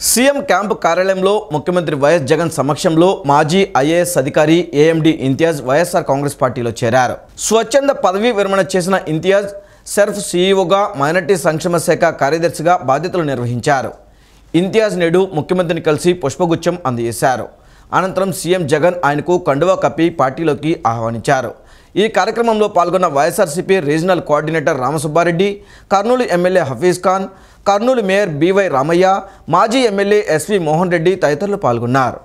CM camp కార్యాలయంలో ముఖ్యమంత్రి YS Jagan సమక్షంలో మాజీ ఐఏఎస్ అధికారి ఏఎండి ఇంతియాజ్ వైఎస్ఆర్ కాంగ్రెస్ పార్టీలో చేరారు. స్వచ్ఛంద పదవీ విరమణ చేసిన ఇంతియాజ్ సెర్ఫ్ సీఈఓగా మైనార్టీ సంక్షేమ శాఖ కార్యదర్శిగా బాధ్యతలు నిర్వహించారు. ఇంతియాజ్ నేడు ముఖ్యమంత్రిని కలిసి పుష్పగుచ్చం అందజేశారు. అనంతరం సీఎం జగన్ ఆయనకు కండువా కప్పి పార్టీలోకి ఆహ్వానించారు. ఈ కార్యక్రమంలో పాల్గొన్న YSRCP regional coordinator Ramasubbareddy, Kurnool MLA Hafeez Khan, Kurnool mayor BY Ramaiah, మాజీ ఎమ్మెల్యే ఎస్వి మోహన్ రెడ్డి తదితరులు పాల్గొన్నారు.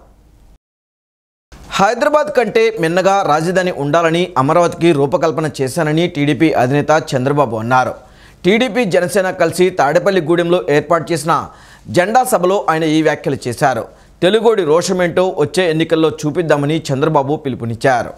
హైదరాబాద్ కంటే మిన్నగా రాజధాని ఉండాలని అమరావతికి రూపకల్పన చేశానని టీడీపీ అధినేత చంద్రబాబు అన్నారు. టీడీపీ జనసేన కలిసి తాడేపల్లిగూడెంలో ఏర్పాటు చేసిన జెండా సభలో ఆయన ఈ వ్యాఖ్యలు చేశారు. తెలుగోడి రోషమేంటో వచ్చే ఎన్నికల్లో చూపిద్దామని చంద్రబాబు పిలుపునిచ్చారు.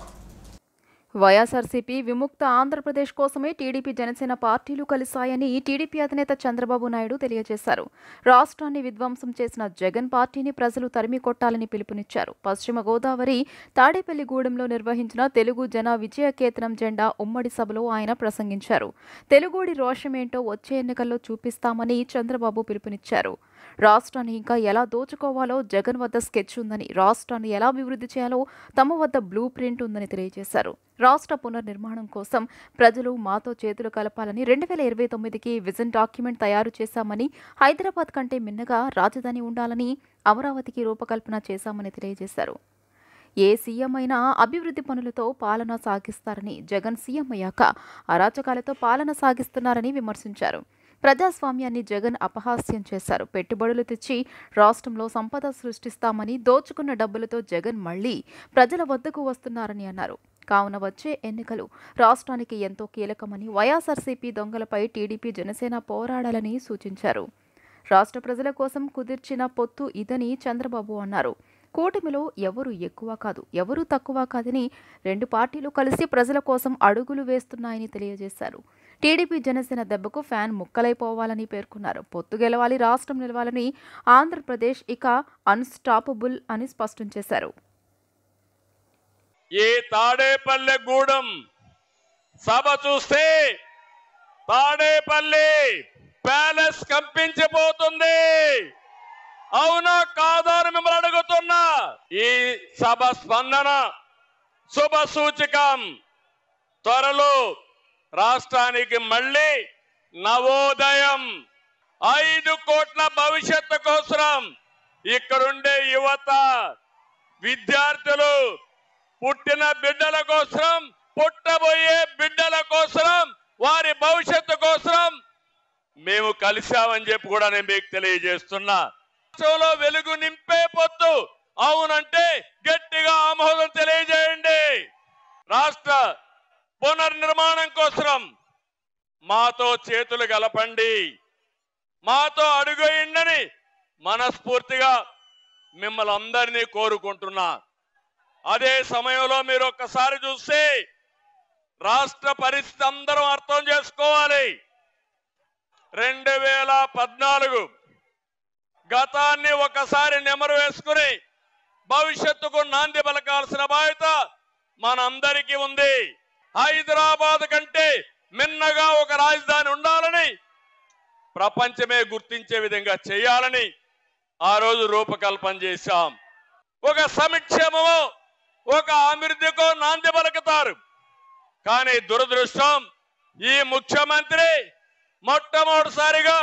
వైఎస్ఆర్సీపీ విముక్త ఆంధ్రప్రదేశ్ కోసమే టీడీపీ జనసేన పార్టీలు కలిశాయని టీడీపీ అధినేత చంద్రబాబు నాయుడు తెలియజేశారు. రాష్ట్రాన్ని విధ్వంసం చేసిన జగన్ పార్టీని ప్రజలు తరిమి కొట్టాలని పిలుపునిచ్చారు. పశ్చిమ గోదావరి తాడేపల్లిగూడెంలో నిర్వహించిన తెలుగు జన విజయకేతనం జెండా ఉమ్మడి సభలో ఆయన ప్రసంగించారు. తెలుగోడి రోషమేంటో వచ్చే ఎన్నికల్లో చూపిస్తామని చంద్రబాబు పిలుపునిచ్చారు. రాష్ట్రాన్ని ఇంకా ఎలా దోచుకోవాలో జగన్ వద్ద స్కెచ్ ఉందని, రాష్ట్రాన్ని ఎలా అభివృద్ధి చేయాలో తమ వద్ద బ్లూ ప్రింట్ ఉందని తెలియజేశారు. రాష్ట్ర పునర్నిర్మాణం కోసం ప్రజలు మాతో చేతులు కలపాలని 2029కి విజన్ డాక్యుమెంట్ తయారు చేశామని, హైదరాబాద్ కంటే మిన్నగా రాజధాని ఉండాలని అమరావతికి రూపకల్పన చేశామని తెలియజేశారు. ఏ సీఎం అయినా అభివృద్ధి పనులతో పాలన సాగిస్తారని, జగన్ సీఎం అయ్యాక అరాచకాలతో పాలన సాగిస్తున్నారని విమర్శించారు. ప్రజాస్వామ్యాన్ని జగన్ అపహాస్యం చేశారు. పెట్టుబడులు తెచ్చి రాష్ట్రంలో సంపద సృష్టిస్తామని, దోచుకున్న డబ్బులతో జగన్ మళ్లీ ప్రజల వద్దకు వస్తున్నారని అన్నారు. కావున వచ్చే ఎన్నికలు రాష్ట్రానికి ఎంతో కీలకమని, వైఎస్ఆర్సీపీ దొంగలపై టీడీపీ జనసేన పోరాడాలని సూచించారు. రాష్ట్ర ప్రజల కోసం కుదిర్చిన పొత్తు ఇదని చంద్రబాబు అన్నారు. కూటమిలో ఎవరు ఎక్కువ కాదు, ఎవరు తక్కువ కాదని రెండు పార్టీలు కలిసి ప్రజల కోసం అడుగులు వేస్తున్నాయని తెలియజేశారు. టీడీపీ జనసేన దెబ్బకు ఫ్యాన్ ముక్కలైపోవాలని పేర్కొన్నారు. పొత్తు గెలవాలి, రాష్ట్రం నిలవాలని, ఆంధ్రప్రదేశ్ ఇక అన్స్టాపబుల్ అని స్పష్టం చేశారు. ఈ తాడేపల్లిగూడెం సభ చూస్తే తాడేపల్లి ప్యాలెస్ కంపించిపోతుంది. అవునా కాదా అని మిమ్మల్ని అడుగుతున్నా. ఈ సభ స్పందన శుభ సూచకం. త్వరలో రాష్ట్రానికి మళ్ళీ నవోదయం, 5 కోట్ల భవిష్యత్తు కోసం ఇక్కడుండే యువత, విద్యార్థులు, పుట్టిన బిడ్డల కోసం, పుట్టబోయే బిడ్డల కోసం, వారి భవిష్యత్తు కోసం మేము కలిశామని చెప్పి కూడా నేను మీకు తెలియజేస్తున్నా. రాష్ట్రంలో వెలుగు నింపే పొత్తు అవునంటే గట్టిగా ఆమోదం తెలియజేయండి. రాష్ట్ర పునర్నిర్మాణం కోసం మాతో చేతులు కలపండి, మాతో అడుగేయండి మనస్ఫూర్తిగా మిమ్మల్ని అందరినీ కోరుకుంటున్నా. అదే సమయంలో మీరు ఒక్కసారి చూస్తే రాష్ట్ర పరిస్థితి అందరం అర్థం చేసుకోవాలి. 2014 గతాన్ని ఒకసారి నెమరు వేసుకుని భవిష్యత్తుకు నాంది పలకాల్సిన బాధ్యత మనందరికీ ఉంది. హైదరాబాద్ కంటే మిన్నగా ఒక రాజధాని ఉండాలని, ప్రపంచమే గుర్తించే విధంగా చేయాలని ఆ రోజు రూపకల్పన చేశాం. ఒక సంక్షేమమో ఒక అభివృద్ధికో నాంది పలుకుతారు. కానీ దురదృష్టం, ఈ ముఖ్యమంత్రి మొట్టమొదటిసారిగా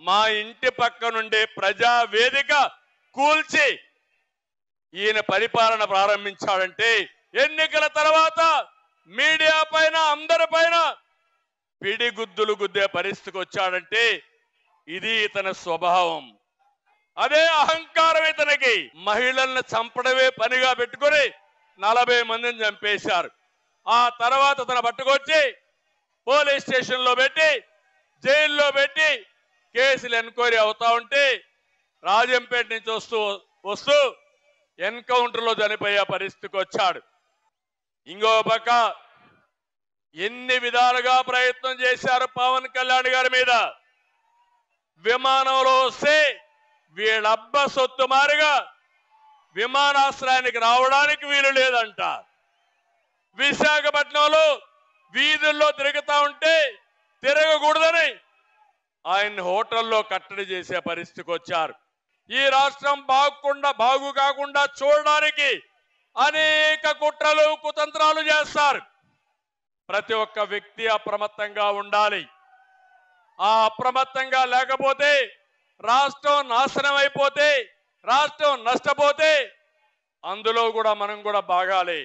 మా ఇంటి పక్క నుండి ప్రజా వేదిక కూల్చి ఈయన పరిపాలన ప్రారంభించాడంటే, ఎన్నికల తర్వాత మీడియా పైన అందరిపైన పిడిగుద్దులు గుద్దే పరిస్థితికి వచ్చాడంటే ఇది ఇతని స్వభావం. అదే అహంకారం ఇతనికి. మహిళలను చంపడమే పనిగా పెట్టుకుని 40 మందిని చంపేశారు. ఆ తర్వాత తన పట్టుకొచ్చి పోలీస్ స్టేషన్లో పెట్టి, జైల్లో పెట్టి కేసులు ఎన్క్వైరీ అవుతా ఉంటే రాజంపేట నుంచి వస్తూ ఎన్కౌంటర్లో చనిపోయే పరిస్థితికి వచ్చాడు. ఇంకో పక్క ఎన్ని విధాలుగా ప్రయత్నం చేశారు పవన్ కళ్యాణ్ గారి మీద. విమానంలో వస్తే వీళ్ళబ్బ సొత్తు మారిగా విమానాశ్రయానికి రావడానికి వీలు లేదంట. విశాఖపట్నంలో వీధుల్లో తిరుగుతా ఉంటే తిరగకూడదని ఆయన హోటల్లో కట్టడి చేసే పరిస్థితికి వచ్చారు. ఈ రాష్ట్రం బాగు కాకుండా చూడడానికి అనేక కుట్రలు కుతంత్రాలు చేస్తారు. ప్రతి ఒక్క వ్యక్తి అప్రమత్తంగా ఉండాలి. ఆ అప్రమత్తంగా లేకపోతే రాష్ట్రం నాశనం అయిపోతే, రాష్ట్రం నష్టపోతే అందులో కూడా మనం కూడా బాగాలి.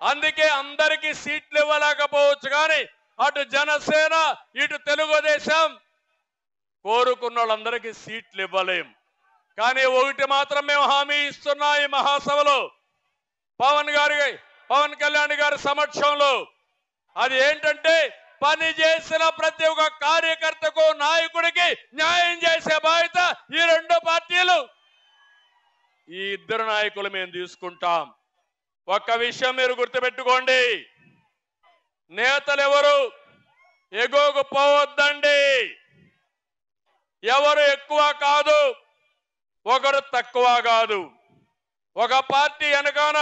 అందుకే అందరికీ సీట్లు ఇవ్వలేకపోవచ్చు, కానీ అటు జనసేన ఇటు తెలుగుదేశం కోరుకున్న వాళ్ళందరికీ సీట్లు ఇవ్వలేం. కానీ ఒకటి మాత్రం మేము హామీ ఇస్తున్నా ఈ మహాసభలో, పవన్ కళ్యాణ్ గారి సమక్షంలో. అది ఏంటంటే పని చేసిన ప్రతి ఒక్క కార్యకర్తకు నాయకుడికి న్యాయం చేసే బాధ్యత ఈ రెండు పార్టీలు, ఈ ఇద్దరు నాయకులు మేము తీసుకుంటాం. ఒక్క విషయం మీరు గుర్తుపెట్టుకోండి, నేతలు ఎవరు ఎగోకు పోవద్దండి. ఎవరు ఎక్కువ కాదు, ఒకరు తక్కువ కాదు. ఒక పార్టీ వెనకాన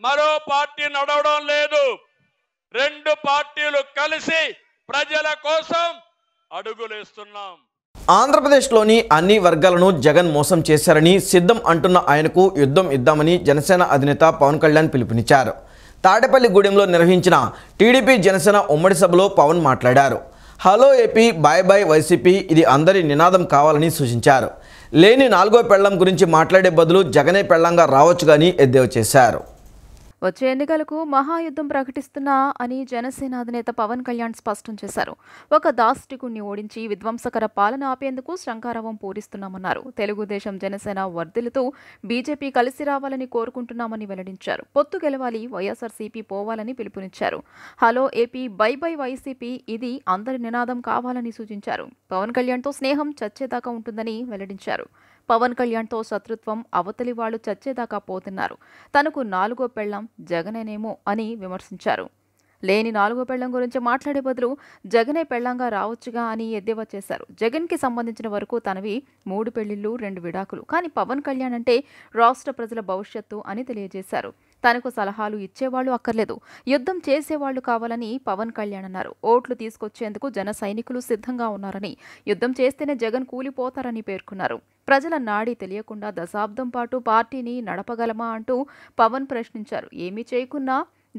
మరో పార్టీ నడవడం లేదు. రెండు పార్టీలు కలిసి ప్రజల కోసం అడుగులేస్తున్నాం. ఆంధ్రప్రదేశ్లోని అన్ని వర్గాలను జగన్ మోసం చేశారని సిద్ధం అంటున్న ఆయనకు యుద్ధం ఇద్దామని జనసేన అధినేత పవన్ కళ్యాణ్ పిలుపునిచ్చారు. తాడేపల్లిగూడెంలో నిర్వహించిన టీడీపీ జనసేన ఉమ్మడి సభలో పవన్ మాట్లాడారు. Hello AP, bye bye YCP, ఇది అందరి నినాదం కావాలని సూచించారు. లేని నాలుగో పెళ్లం గురించి మాట్లాడే బదులు జగనే పెళ్లంగా రావచ్చు కానీ ఎద్దేవా చేశారు. వచ్చే ఎన్నికలకు మహాయుద్ధం ప్రకటిస్తున్నా అని జనసేన అధినేత పవన్ కళ్యాణ్ స్పష్టం చేశారు. ఒక దాష్టికుణ్ణి ఓడించి విధ్వంసకర పాలన ఆపేందుకు శంఖారావం పూరిస్తున్నామన్నారు. తెలుగుదేశం జనసేన వర్ధిల్లుతూ బీజేపీ కలిసి రావాలని కోరుకుంటున్నామని వెల్లడించారు. పొత్తు గెలవాలి, వైఎస్ఆర్సీపీ పోవాలని పిలుపునిచ్చారు. Hello AP, by by YCP, ఇది అందరి నినాదం కావాలని సూచించారు. పవన్ కళ్యాణ్తో స్నేహం చచ్చేదాకా ఉంటుందని వెల్లడించారు. పవన్ కళ్యాణ్తో శత్రుత్వం, అవతలి వాళ్లు చచ్చేదాకా పోతున్నారు. తనకు నాలుగో పెళ్లం జగనేనేమో అని విమర్శించారు. లేని నాలుగో పెళ్లం గురించి మాట్లాడే బదులు జగనే పెళ్లంగా రావచ్చుగా అని ఎద్దేవా చేశారు. జగన్కి సంబంధించిన వరకు తనవి 3 పెళ్లిళ్లు 2 విడాకులు. కానీ పవన్ కళ్యాణ్ అంటే రాష్ట్ర ప్రజల భవిష్యత్తు అని తెలియజేశారు. తనకు సలహాలు ఇచ్చేవాళ్లు అక్కర్లేదు, యుద్ధం చేసేవాళ్లు కావాలని పవన్ కళ్యాణ్ అన్నారు. ఓట్లు తీసుకొచ్చేందుకు జన సైనికులు సిద్ధంగా ఉన్నారని, యుద్ధం చేస్తేనే జగన్ కూలిపోతారని పేర్కొన్నారు. ప్రజల నాడి తెలియకుండా దశాబ్దం పాటు పార్టీని నడపగలమా అంటూ పవన్ ప్రశ్నించారు. ఏమీ చేయకున్నా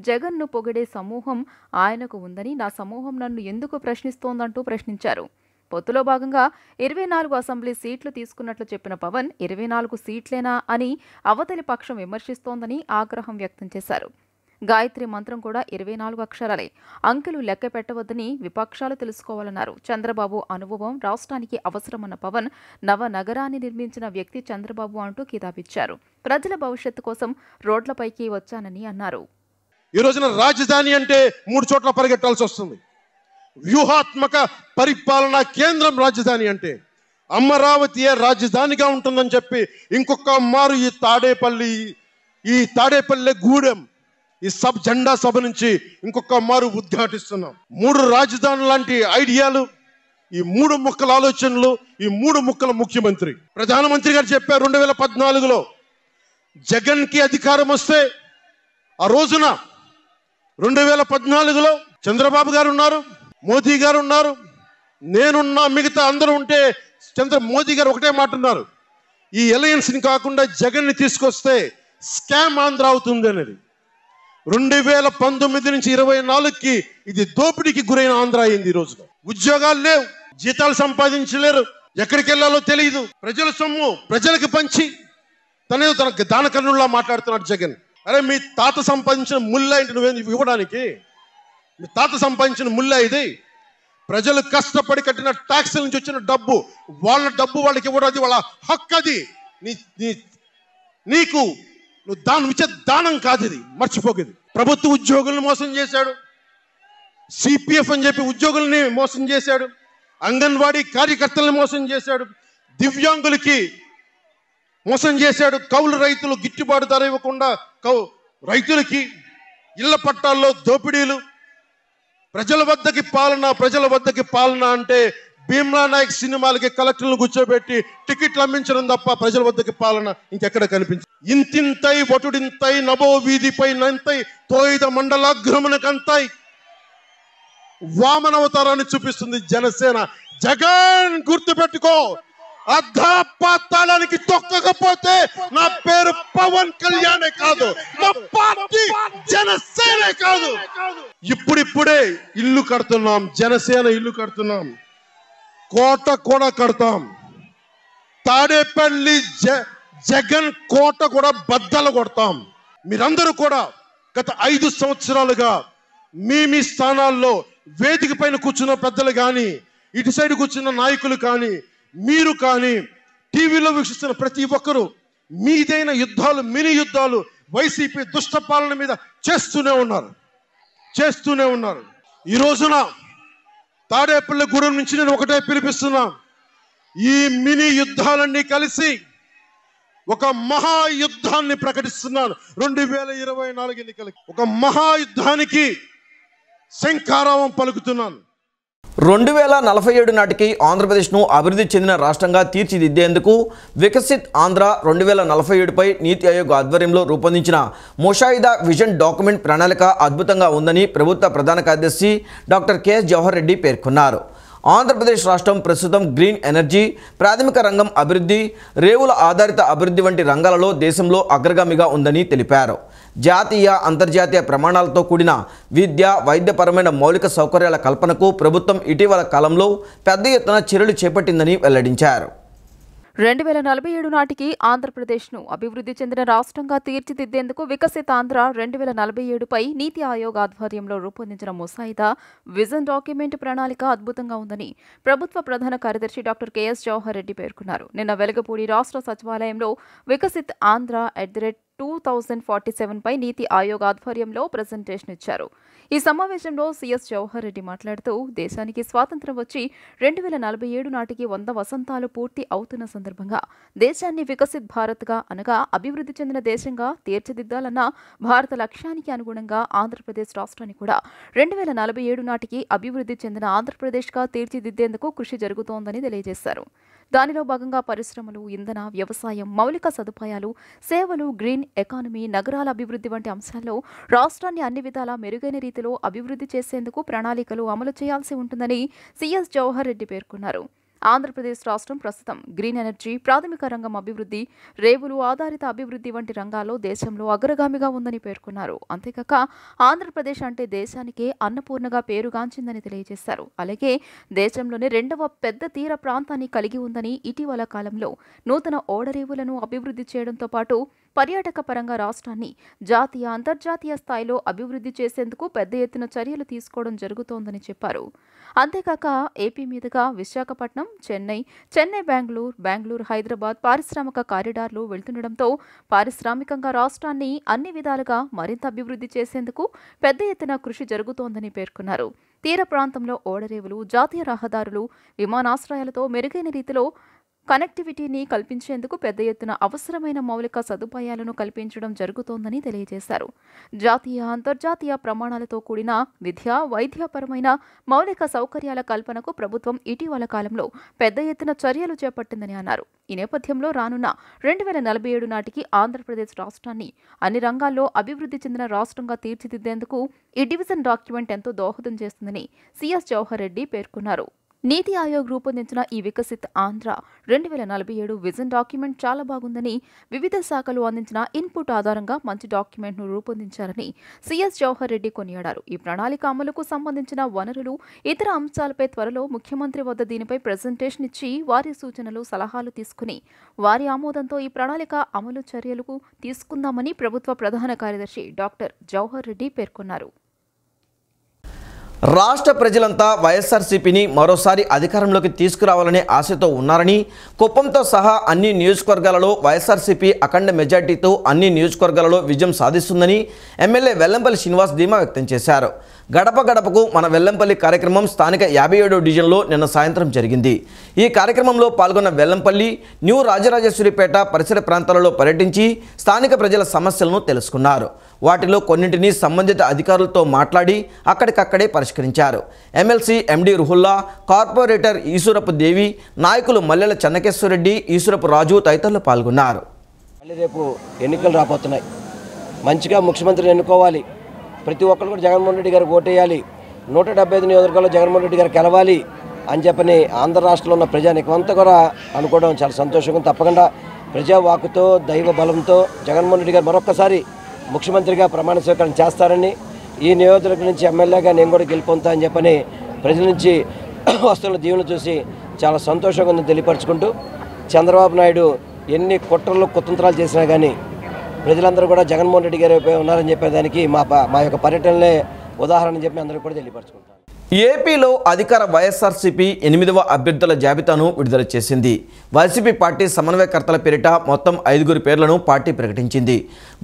జగన్ను పొగిడే సమూహం ఆయనకు ఉందని, నా సమూహం నన్ను ఎందుకు ప్రశ్నిస్తోందంటూ ప్రశ్నించారు. పొత్తులో భాగంగా 24 అసెంబ్లీ సీట్లు తీసుకున్నట్లు చెప్పిన పవన్ 24 సీట్లేనా అని అవతలి పక్షం విమర్శిస్తోందని ఆగ్రహం వ్యక్తం చేశారు. గాయత్రి మంత్రం కూడా 24 అక్షరాలే, అంకెలు లెక్క పెట్టవద్దని విపక్షాలు తెలుసుకోవాలన్నారు. చంద్రబాబు అనుభవం రాష్ట్రానికి అవసరమన్న పవన్ నవనగరాన్ని నిర్మించిన వ్యక్తి చంద్రబాబు అంటూ కితాబిచ్చారు. ప్రజల భవిష్యత్తు కోసం రోడ్లపైకి వచ్చానని అన్నారు. ఈ రోజున రాజధాని అంటే 3 చోట్ల పరిగెట్టాల్సి వస్తుంది. వ్యూహాత్మక పరిపాలనా కేంద్రం రాజధాని అంటే అమరావతియే రాజధానిగా ఉంటుందని చెప్పి ఇంకొక మారు ఈ తాడేపల్లి గూడెం ఈ జెండా సభ నుంచి ఇంకొక మారు ఉద్ఘాటిస్తున్నాం. 3 రాజధానులు లాంటి ఐడియాలు, ఈ 3 ముక్కల ఆలోచనలు, ఈ 3 ముక్కల ముఖ్యమంత్రి. ప్రధానమంత్రి గారు చెప్పారు 2014లో జగన్కి అధికారం వస్తే, ఆ రోజున 2014లో చంద్రబాబు గారు ఉన్నారు, మోదీ గారు ఉన్నారు, నేనున్నా, మిగతా అందరూ ఉంటే మోదీ గారు ఒకటే మాట ఉన్నారు, ఈ అలయన్స్ని కాకుండా జగన్ని తీసుకొస్తే స్కామ్ ఆంధ్ర అవుతుంది అనేది. 2019 నుంచి 24కి ఇది దోపిడీకి గురైన ఆంధ్ర అయింది. ఈ రోజున ఉద్యోగాలు లేవు, జీతాలు సంపాదించలేరు, ఎక్కడికి వెళ్ళాలో తెలియదు. ప్రజల సొమ్ము ప్రజలకు పంచి తన దానకర్ణుల్లా మాట్లాడుతున్నాడు జగన్. అరే, మీ తాత సంపాదించిన ముల్లా ఇంటి నువ్వేంది ఇవ్వడానికి? మీ తాత సంపాదించిన ముల్లా ఇది. ప్రజలు కష్టపడి కట్టిన ట్యాక్స్ నుంచి వచ్చిన డబ్బు, వాళ్ళ డబ్బు వాళ్ళకి ఇవ్వడం, అది వాళ్ళ హక్కు. అది నీకు నువ్వు దానం ఇచ్చే దానం కాదు, ఇది మర్చిపోకేది. ప్రభుత్వ ఉద్యోగులను మోసం చేశాడు, సిపిఎఫ్ అని చెప్పి ఉద్యోగుల్ని మోసం చేశాడు, అంగన్వాడీ కార్యకర్తలను మోసం చేశాడు, దివ్యాంగులకి మోసం చేశాడు, కౌలు రైతులు గిట్టుబాటు ధర ఇవ్వకుండా రైతులకి ఇళ్ల పట్టాల్లో దోపిడీలు. ప్రజల వద్దకి పాలన అంటే భీమ్లా నాయక్ సినిమాలకి కలెక్టర్లను కూర్చోబెట్టి టికెట్లు అమ్మించడం తప్ప ప్రజల వద్దకి పాలన ఇంకెక్కడ కనిపించింది? ఇంతింతై వటుడింతై నభో వీధిపై నంతై తోయిద మండలాగ్రమణకంతై వామనవతారాన్ని చూపిస్తుంది జనసేన. జగన్ గుర్తుపెట్టుకో, అర్ధపాతాల యుద్ధానికి తొక్కకపోతే నా పేరు పవన్ కళ్యాణే కాదు, నా పార్టీ జనసేనే కాదు. ఇప్పుడిప్పుడే ఇల్లు కడుతున్నాం, జనసేన ఇల్లు కడుతున్నాం, కోట కూడా కడతాం. తాడేపల్లి జగన్ కోట కూడా బద్దలు కొడతాం. మీరందరూ కూడా గత 5 సంవత్సరాలుగా మీ స్థానాల్లో వేదిక పైన కూర్చున్న పెద్దలు కానీ, ఇటు సైడ్ కూర్చున్న నాయకులు కానీ, మీరు కానీ, టీవీలో వీక్షిస్తున్న ప్రతి ఒక్కరూ మీదైన యుద్ధాలు, మినీ యుద్ధాలు వైసీపీ దుష్ట పాలన మీద చేస్తూనే ఉన్నారు. ఈ రోజున తాడేపల్లి గూడెం నుంచి నేను ఒకటే పిలిపిస్తున్నా, ఈ మినీ యుద్ధాలన్నీ కలిసి ఒక మహాయుద్ధాన్ని ప్రకటిస్తున్నాను. 2024 ఎన్నికలకి ఒక మహాయుద్ధానికి శంఖారావం పలుకుతున్నాను. 2047 నాటికి ఆంధ్రప్రదేశ్ను అభివృద్ధి చెందిన రాష్ట్రంగా తీర్చిదిద్దేందుకు వికసిత్ ఆంధ్ర 2047పై నీతి ఆయోగ్ ఆధ్వర్యంలో రూపొందించిన ముషాయిదా విజన్ డాక్యుమెంట్ ప్రణాళిక అద్భుతంగా ఉందని ప్రభుత్వ ప్రధాన కార్యదర్శి డాక్టర్ కెఎస్ జవహర్ రెడ్డి పేర్కొన్నారు. ఆంధ్రప్రదేశ్ రాష్ట్రం ప్రస్తుతం గ్రీన్ ఎనర్జీ, ప్రాథమిక రంగం అభివృద్ధి, రేవుల ఆధారిత అభివృద్ధి వంటి రంగాలలో దేశంలో అగ్రగామిగా ఉందని తెలిపారు. జాతీయ, అంతర్జాతీయ ప్రమాణాలతో కూడిన విద్య, వైద్యపరమైన మౌలిక సౌకర్యాల కల్పనకు ప్రభుత్వం ఇటీవల కాలంలో పెద్ద ఎత్తున చర్యలు చేపట్టిందని వెల్లడించారు. 2047 నాటికి ఆంధ్రప్రదేశ్ను అభివృద్ధి చెందిన రాష్ట్రంగా తీర్చిదిద్దేందుకు వికసిత్ ఆంధ్ర 2047పై నీతి ఆయోగ్ ఆధ్వర్యంలో రూపొందించిన ముసాయిదా విజన్ డాక్యుమెంట్ ప్రణాళిక అద్భుతంగా ఉందని ప్రభుత్వ ప్రధాన కార్యదర్శి డాక్టర్ కెఎస్ జవహర్ రెడ్డి పేర్కొన్నారు. నిన్న వెలగపూడి రాష్ట్ర సచివాలయంలో వికసిత్ ఆంధ్ర @2047పై నీతి ఆయోగ్ ఆధ్వర్యంలో ప్రజెంటేషన్ ఇచ్చారు. ఈ సమావేశంలో సిఎస్ జవహర్ రెడ్డి మాట్లాడుతూ, దేశానికి స్వాతంత్ర్యం వచ్చి 2047 నాటికి 100 వసంతాలు పూర్తి అవుతున్న సందర్భంగా దేశాన్ని వికసిత్ భారత్గా అనగా అభివృద్ధి చెందిన దేశంగా తీర్చిదిద్దాలన్న భారత లక్ష్యానికి అనుగుణంగా ఆంధ్రప్రదేశ్ రాష్ట్రాన్ని కూడా 2047 నాటికి అభివృద్ధి చెందిన ఆంధ్రప్రదేశ్గా తీర్చిదిద్దేందుకు కృషి జరుగుతోందని తెలియజేశారు. దానిలో భాగంగా పరిశ్రమలు, ఇంధన, వ్యవసాయం, మౌలిక సదుపాయాలు, సేవలు, గ్రీన్ ఎకానమీ, నగరాల అభివృద్ధి వంటి అంశాల్లో రాష్ట్రాన్ని అన్ని విధాలా మెరుగైన రీతిలో అభివృద్ధి చేసేందుకు ప్రణాళికలు అమలు చేయాల్సి ఉంటుందని సిఎస్ జవహర్ రెడ్డి పేర్కొన్నారు. ఆంధ్రప్రదేశ్ రాష్ట్రం ప్రస్తుతం గ్రీన్ ఎనర్జీ, ప్రాథమిక రంగం అభివృద్ధి, రేవులు ఆధారిత అభివృద్ధి వంటి రంగాల్లో దేశంలో అగ్రగామిగా ఉందని పేర్కొన్నారు. అంతేకాక ఆంధ్రప్రదేశ్ అంటే దేశానికే అన్నపూర్ణగా పేరుగాంచిందని తెలియజేశారు. అలాగే దేశంలోనే 2వ పెద్ద తీర ప్రాంతాన్ని కలిగి ఉందని, ఇటీవల కాలంలో నూతన ఓడరేవులను అభివృద్ధి చేయడంతో పాటు పర్యాటక పరంగా రాష్ట్రాన్ని జాతీయ, అంతర్జాతీయ స్థాయిలో అభివృద్ధి చేసేందుకు పెద్ద ఎత్తున చర్యలు తీసుకోవడం జరుగుతోందని చెప్పారు. అంతేకాక ఏపీ మీదుగా విశాఖపట్నం, చెన్నై, బెంగళూరు, హైదరాబాద్ పారిశ్రామిక కారిడార్లు వెళ్తుండటంతో పారిశ్రామికంగా రాష్ట్రాన్ని అన్ని విధాలుగా మరింత అభివృద్ధి చేసేందుకు పెద్ద ఎత్తున కృషి జరుగుతోందని పేర్కొన్నారు. తీర ప్రాంతంలో ఓడరేవులు, జాతీయ రహదారులు, విమానాశ్రయాలతో మెరుగైన రీతిలో కనెక్టివిటీని కల్పించేందుకు పెద్ద ఎత్తున అవసరమైన మౌలిక సదుపాయాలను కల్పించడం జరుగుతోందని తెలియజేశారు. జాతీయ, అంతర్జాతీయ ప్రమాణాలతో కూడిన విద్య, వైద్యపరమైన మౌలిక సౌకర్యాల కల్పనకు ప్రభుత్వం ఇటీవల కాలంలో పెద్ద ఎత్తున చర్యలు చేపట్టిందని అన్నారు. ఈ నేపథ్యంలో రానున్న 2047 నాటికి ఆంధ్రప్రదేశ్ రాష్ట్రాన్ని అన్ని రంగాల్లో అభివృద్ధి చెందిన రాష్ట్రంగా తీర్చిదిద్దేందుకు ఈ డివిజన్ డాక్యుమెంట్ ఎంతో దోహదం చేస్తుందని సిఎస్ జవహర్ రెడ్డి పేర్కొన్నారు. నీతి ఆయోగ్ రూపొందించిన ఈ వికసిత్ ఆంధ్ర 2047 విజన్ డాక్యుమెంట్ చాలా బాగుందని, వివిధ శాఖలు అందించిన ఇన్పుట్ ఆధారంగా మంచి డాక్యుమెంట్ను రూపొందించారని సిఎస్ జవహర్ రెడ్డి కొనియాడారు. ఈ ప్రణాళిక అమలుకు సంబంధించిన వనరులు, ఇతర అంశాలపై త్వరలో ముఖ్యమంత్రి వద్ద దీనిపై ప్రెజెంటేషన్ ఇచ్చి వారి సూచనలు, సలహాలు తీసుకుని వారి ఆమోదంతో ఈ ప్రణాళిక అమలు చర్యలకు తీసుకుందామని ప్రభుత్వ ప్రధాన కార్యదర్శి డాక్టర్ జవహర్ రెడ్డి పేర్కొన్నారు. రాష్ట్ర ప్రజలంతా వైఎస్ఆర్సీపీని మరోసారి అధికారంలోకి తీసుకురావాలనే ఆశతో ఉన్నారని, కుప్పంతో సహా అన్ని నియోజకవర్గాలలో వైఎస్ఆర్సీపీ అఖండ మెజార్టీతో అన్ని నియోజకవర్గాలలో విజయం సాధిస్తుందని ఎమ్మెల్యే వెల్లంపల్లి శ్రీనివాస్ ధీమా వ్యక్తం చేశారు. గడప గడపకు మన వెల్లంపల్లి కార్యక్రమం స్థానిక 57వ డివిజన్లో నిన్న సాయంత్రం జరిగింది. ఈ కార్యక్రమంలో పాల్గొన్న వెల్లంపల్లి న్యూ రాజరాజేశ్వరిపేట పరిసర ప్రాంతాలలో పర్యటించి స్థానిక ప్రజల సమస్యలను తెలుసుకున్నారు. వాటిలో కొన్నింటిని సంబంధిత అధికారులతో మాట్లాడి అక్కడికక్కడే పరిష్కరించారు. ఎమ్మెల్సీ ఎండి రుహుల్లా, కార్పొరేటర్ ఈశ్వరపు దేవి, నాయకులు మల్లెల చెన్నకేశ్వరరెడ్డి, ఈశ్వరపు రాజు తదితరులు పాల్గొన్నారు. మళ్ళీ రేపు ఎన్నికలు రాబోతున్నాయి. మంచిగా ముఖ్యమంత్రిని ఎన్నుకోవాలి. ప్రతి ఒక్కరు కూడా జగన్మోహన్ రెడ్డి గారికి ఓటేయాలి. 175 నియోజకవర్గాల్లో జగన్మోహన్ రెడ్డి గారు గెలవాలి అని చెప్పని ఆంధ్ర రాష్ట్రంలో ఉన్న ప్రజానికం అంతా కూడా అనుకోవడం చాలా సంతోషంగా. తప్పకుండా ప్రజావాకుతో దైవ బలంతో జగన్మోహన్ రెడ్డి గారు మరొక్కసారి ముఖ్యమంత్రిగా ప్రమాణ స్వీకారం చేస్తారని, ఈ నియోజకవర్గం నుంచి ఎమ్మెల్యేగా నేను కూడా గెలుపొందుతా అని చెప్పని ప్రజల నుంచి వస్తున్న దీవెనలు చూసి చాలా సంతోషంగా ఉందని తెలియపరచుకుంటూ, చంద్రబాబు నాయుడు ఎన్ని కుట్రలు కుతంత్రాలు చేసినా కానీ ప్రజలందరూ కూడా జగన్మోహన్ రెడ్డి గారి వైపే ఉన్నారని చెప్పేదానికి మా యొక్క పర్యటనలే ఉదాహరణ అని చెప్పి అందరూ కూడా తెలియపరచుకుంటారు. ఏపీలో అధికార వైఎస్ఆర్సీపీ 8వ అభ్యర్థుల జాబితాను విడుదల చేసింది. వైసీపీ పార్టీ సమన్వయకర్తల పేరిట మొత్తం 5 పేర్లను పార్టీ ప్రకటించింది.